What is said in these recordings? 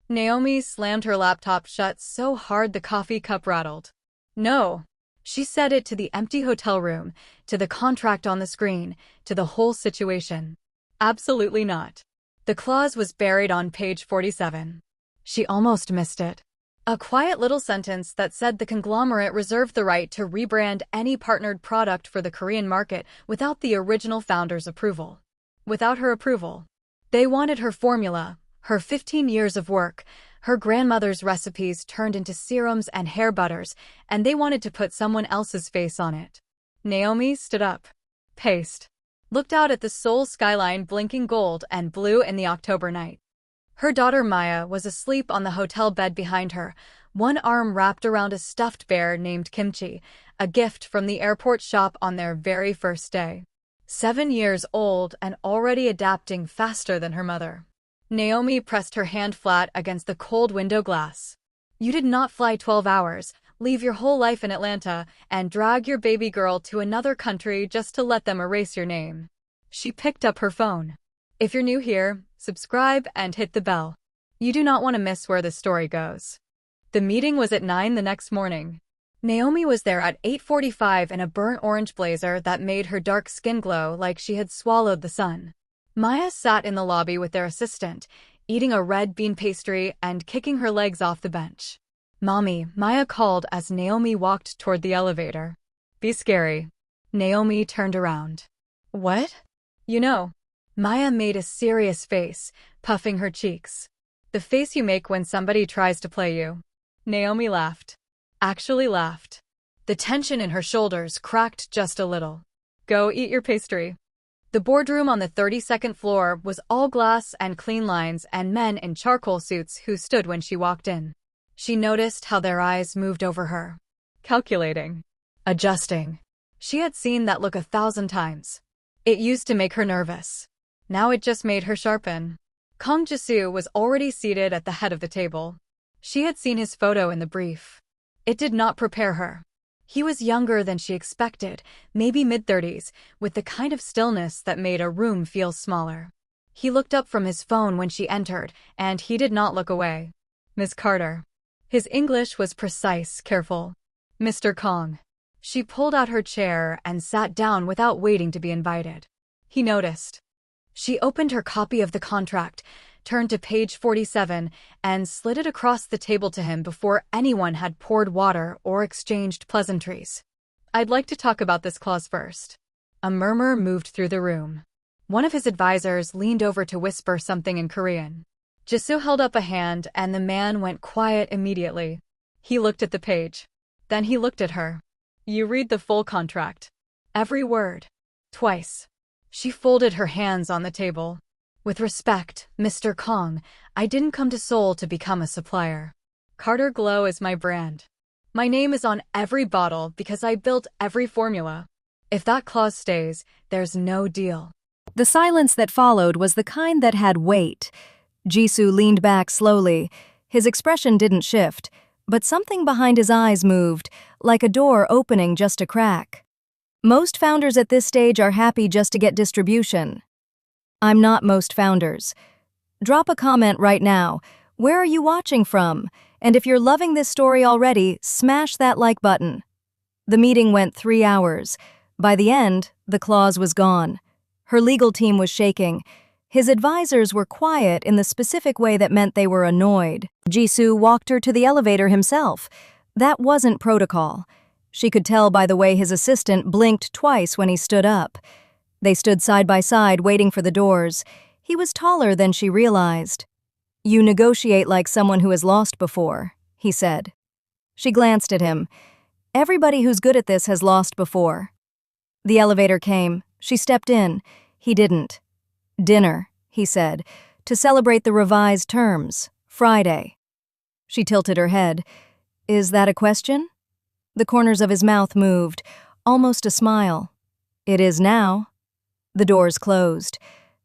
Naomi slammed her laptop shut so hard the coffee cup rattled. No. She said it to the empty hotel room, to the contract on the screen, to the whole situation. Absolutely not. The clause was buried on page 47. She almost missed it. A quiet little sentence that said the conglomerate reserved the right to rebrand any partnered product for the Korean market without the original founder's approval. Without her approval. They wanted her formula, her 15 years of work, her grandmother's recipes turned into serums and hair butters, and they wanted to put someone else's face on it. Naomi stood up, paced, looked out at the Seoul skyline blinking gold and blue in the October night. Her daughter Maya was asleep on the hotel bed behind her, one arm wrapped around a stuffed bear named Kimchi, a gift from the airport shop on their very first day. 7 years old and already adapting faster than her mother. Naomi pressed her hand flat against the cold window glass. You did not fly 12 hours, leave your whole life in Atlanta, and drag your baby girl to another country just to let them erase your name. She picked up her phone. If you're new here, subscribe and hit the bell. You do not want to miss where the story goes. The meeting was at 9 the next morning. Naomi was there at 8:45 in a burnt orange blazer that made her dark skin glow like she had swallowed the sun. Maya sat in the lobby with their assistant, eating a red bean pastry and kicking her legs off the bench. Mommy, Maya called as Naomi walked toward the elevator. Be scary. Naomi turned around. What? You know. Maya made a serious face, puffing her cheeks. The face you make when somebody tries to play you. Naomi laughed. Actually laughed. The tension in her shoulders cracked just a little. Go eat your pastry. The boardroom on the 32nd floor was all glass and clean lines and men in charcoal suits who stood when she walked in. She noticed how their eyes moved over her. Calculating. Adjusting. She had seen that look 1,000 times. It used to make her nervous. Now it just made her sharpen. Kang Jisoo was already seated at the head of the table. She had seen his photo in the brief. It did not prepare her. He was younger than she expected, maybe mid-30s, with the kind of stillness that made a room feel smaller. He looked up from his phone when she entered, and he did not look away. Miss Carter. His English was precise, careful. Mr. Kang. She pulled out her chair and sat down without waiting to be invited. He noticed. She opened her copy of the contract, turned to page 47, and slid it across the table to him before anyone had poured water or exchanged pleasantries. I'd like to talk about this clause first. A murmur moved through the room. One of his advisors leaned over to whisper something in Korean. Jisoo held up a hand and the man went quiet immediately. He looked at the page. Then he looked at her. You read the full contract. Every word. Twice. She folded her hands on the table. With respect, Mr. Kang, I didn't come to Seoul to become a supplier. Carter Glow is my brand. My name is on every bottle because I built every formula. If that clause stays, there's no deal. The silence that followed was the kind that had weight. Jisoo leaned back slowly. His expression didn't shift, but something behind his eyes moved, like a door opening just a crack. Most founders at this stage are happy just to get distribution. I'm not most founders. Drop a comment right now. Where are you watching from? And if you're loving this story already, smash that like button. The meeting went 3 hours. By the end, the clause was gone. Her legal team was shaking. His advisors were quiet in the specific way that meant they were annoyed. Jisoo walked her to the elevator himself. That wasn't protocol. She could tell by the way his assistant blinked twice when he stood up. They stood side by side, waiting for the doors. He was taller than she realized. You negotiate like someone who has lost before, he said. She glanced at him. Everybody who's good at this has lost before. The elevator came. She stepped in. He didn't. Dinner, he said, to celebrate the revised terms. Friday. She tilted her head. Is that a question? The corners of his mouth moved, almost a smile. It is now. The doors closed.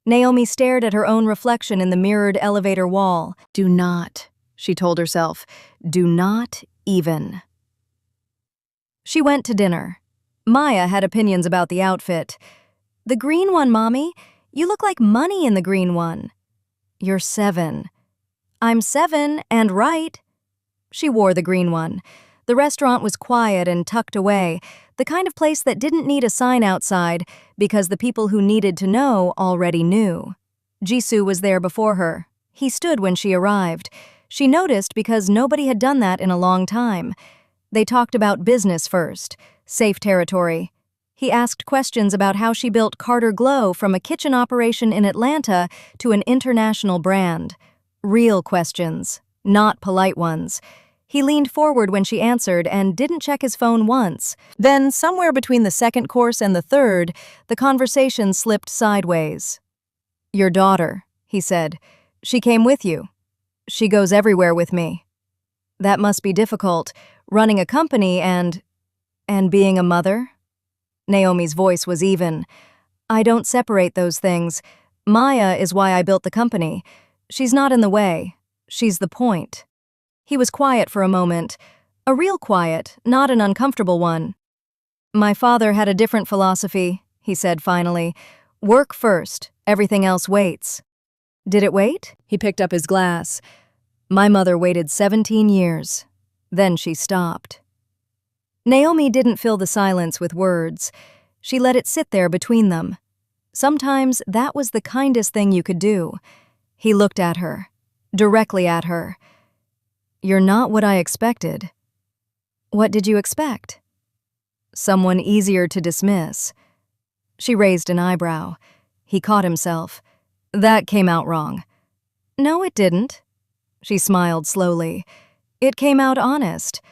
Naomi stared at her own reflection in the mirrored elevator wall. Do not, she told herself. Do not even. She went to dinner. Maya had opinions about the outfit. The green one, Mommy. You look like money in the green one. You're 7. I'm 7 and right. She wore the green one. The restaurant was quiet and tucked away, the kind of place that didn't need a sign outside because the people who needed to know already knew. Jisoo was there before her. He stood when she arrived. She noticed because nobody had done that in a long time. They talked about business first, safe territory. He asked questions about how she built Carter Glow from a kitchen operation in Atlanta to an international brand. Real questions, not polite ones. He leaned forward when she answered and didn't check his phone once. Then, somewhere between the second course and the third, the conversation slipped sideways. "Your daughter," he said. "She came with you. She goes everywhere with me." "That must be difficult, running a company and being a mother?" Naomi's voice was even. "I don't separate those things. Maya is why I built the company. She's not in the way. She's the point." He was quiet for a moment. A real quiet, not an uncomfortable one. "My father had a different philosophy," he said finally. "Work first, everything else waits." "Did it wait?" He picked up his glass. "My mother waited 17 years. Then she stopped." Naomi didn't fill the silence with words. She let it sit there between them. Sometimes that was the kindest thing you could do. He looked at her, directly at her. "You're not what I expected." "What did you expect?" "Someone easier to dismiss." She raised an eyebrow. He caught himself. "That came out wrong." "No, it didn't." She smiled slowly. "It came out honest.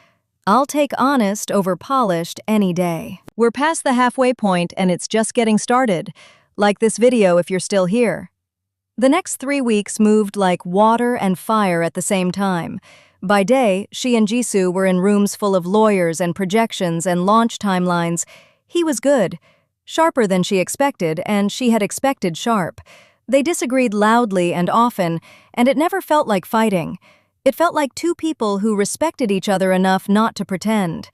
I'll take honest over polished any day." We're past the halfway point and it's just getting started. Like this video if you're still here. The next 3 weeks moved like water and fire at the same time. By day, she and Jisoo were in rooms full of lawyers and projections and launch timelines. He was good. Sharper than she expected, and she had expected sharp. They disagreed loudly and often, and it never felt like fighting. It felt like two people who respected each other enough not to pretend.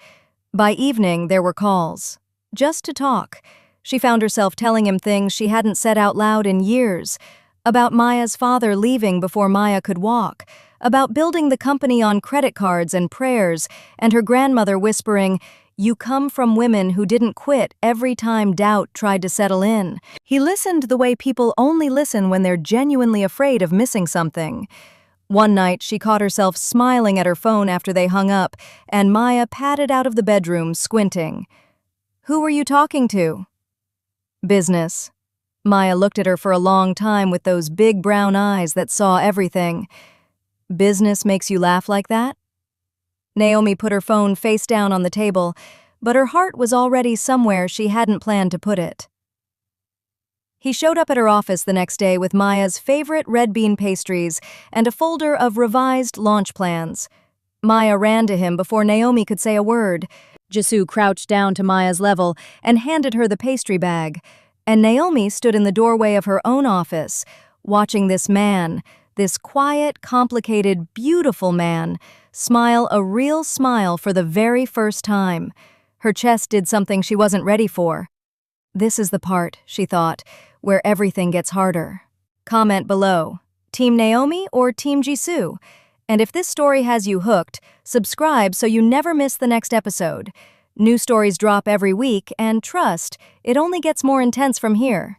By evening, there were calls. Just to talk. She found herself telling him things she hadn't said out loud in years. About Maya's father leaving before Maya could walk. About building the company on credit cards and prayers, and her grandmother whispering, "You come from women who didn't quit every time doubt tried to settle in." He listened the way people only listen when they're genuinely afraid of missing something. One night, she caught herself smiling at her phone after they hung up, and Maya padded out of the bedroom, squinting. "Who were you talking to?" "Business." Maya looked at her for a long time with those big brown eyes that saw everything. "Business makes you laugh like that?" Naomi put her phone face down on the table, but her heart was already somewhere she hadn't planned to put it. He showed up at her office the next day with Maya's favorite red bean pastries and a folder of revised launch plans. Maya ran to him before Naomi could say a word. Jisoo crouched down to Maya's level and handed her the pastry bag, and Naomi stood in the doorway of her own office, watching this man, this quiet, complicated, beautiful man, smile a real smile for the very first time. Her chest did something she wasn't ready for. This is the part, she thought, where everything gets harder. Comment below. Team Naomi or Team Jisoo? And if this story has you hooked, subscribe so you never miss the next episode. New stories drop every week, and trust, it only gets more intense from here.